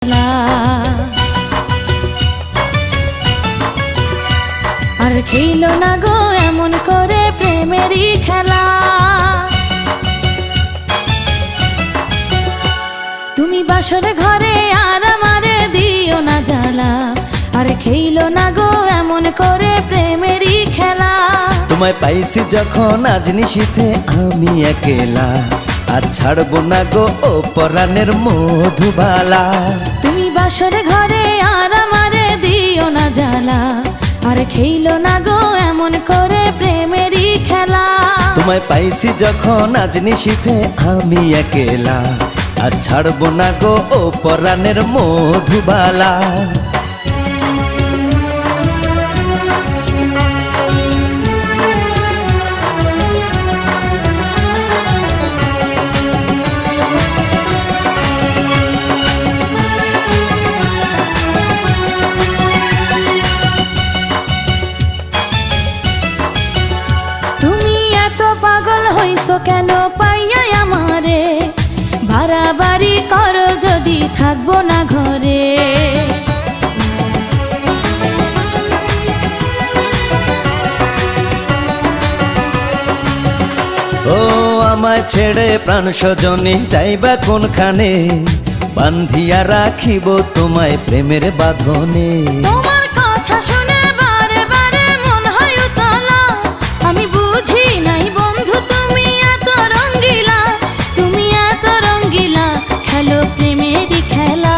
আর খেলো না গো এমন করে প্রেমেরই খেলা। তুমি বাসর ঘরে আর আমারে দিও না জ্বালা। আর খেলো না গো এমন করে প্রেমেরই খেলা। তোমায় পাইছি যখন আজ নিশীথে আমি একেলা, আর ছাড়বো না গো ও পরাণের মধুবালা। তুমি বাসর ঘরে আর আমারে দিও না জ্বালা। আর খেলো না গো এমন করে প্রেমেরই খেলা। তোমায় পাইছি যখন আজ নিশীথে আমি একেলা, আর ছাড়বো না গো ও পরাণের মধুবালা। পাগল হইছো কেন পাইয়া আমারে? বাড়াবাড়ি করো যদি থাকবো না ঘরে। ও আমায় ছেড়ে প্রাণ স্বজনে যাইবা কোনখানে? বান্ধিয়া রাখিব তোমায় প্রেমের বাঁধনে। তোমার কথা শুনে বারে বারে মন হয় উতলা। আমি বুঝি নাই বন্ধু তুমি এত রঙ্গিলা। তুমি এত রঙ্গিলা খেলো প্রেমেরই খেলা।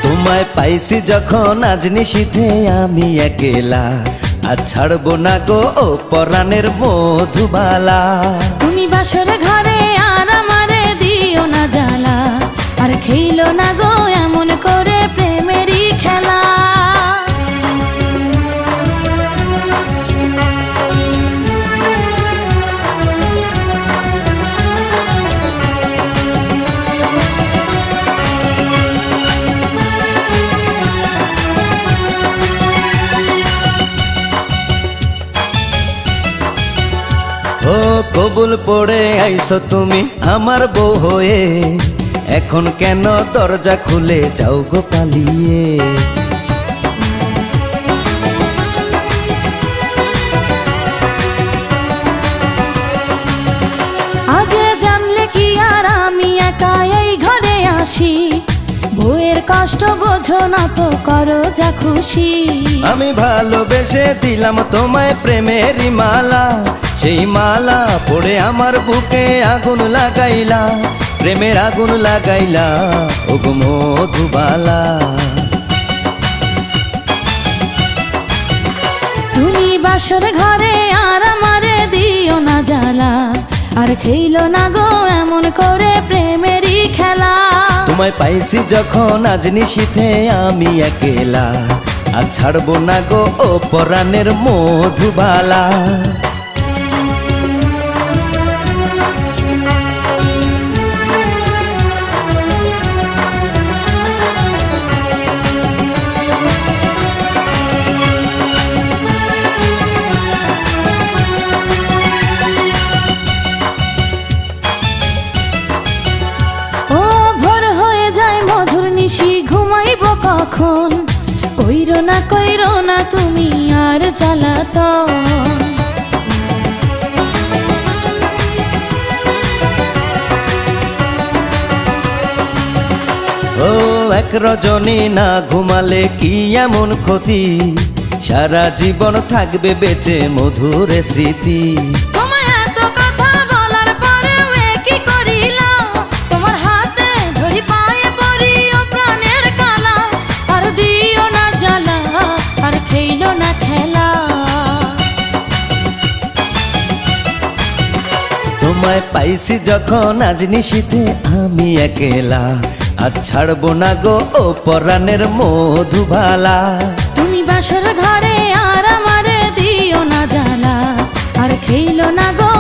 তোমায় পাইছি যখন আজ নিশীথে আমি একেলা, আর ছাড়বো না গো ও পরাণের মধুবালা। তুমি বাসর ঘরে আর আমারে দিও না জ্বালা। আর খেলো না গো এমন করে প্রেমেরই খেলা। ও কবুল পড়ে আইছো তুমি আমার বউ হয়ে, এখন কেন দরজা খুলে যাও গো পালিয়ে? আগে জানলে কি আর আমি একা এই ঘরে আসি? বউয়ের কষ্ট বোঝো না তো করো যা খুশি। আমি ভালোবেসে দিলাম তোমায় প্রেমেরই মালা, সেই মালা পড়ে আমার বুকে আগুন লাগাইলা। প্রেমের আগুন লাগাইলা ও গো মধুবালা। তুমি বাসর ঘরে আর আমারে দিও না জ্বালা। আর খেলো না গো এমন করে প্রেমেরই খেলা। তোমায় পাইছি যখন আজ নিশীথে আমি একেলা, আর ছাড়বো না গো ও পরাণের মধুবালা। ঘুমাইব কখন? কইরো না তুমি আর জ্বালাতন। ও এক রজনী না ঘুমালে কি এমন ক্ষতি? সারা জীবন থাকবে বেঁচে মধুর স্মৃতি। তোমায় এত কথা বলার পরেও কি করিলা? তোমার হাতে ধরি পায়ে পড়ি ও প্রাণের কালা। আর দিও না জ্বালা, আর খেলো না খেলা। তোমায় পাইছি যখন আজ নিশীথে আমি একেলা, আর ছাড়বো না গো ও পরাণের মধুবালা। তুমি বাসর ঘরে আর আমারে দিও না জ্বালা। আর খেলো না গো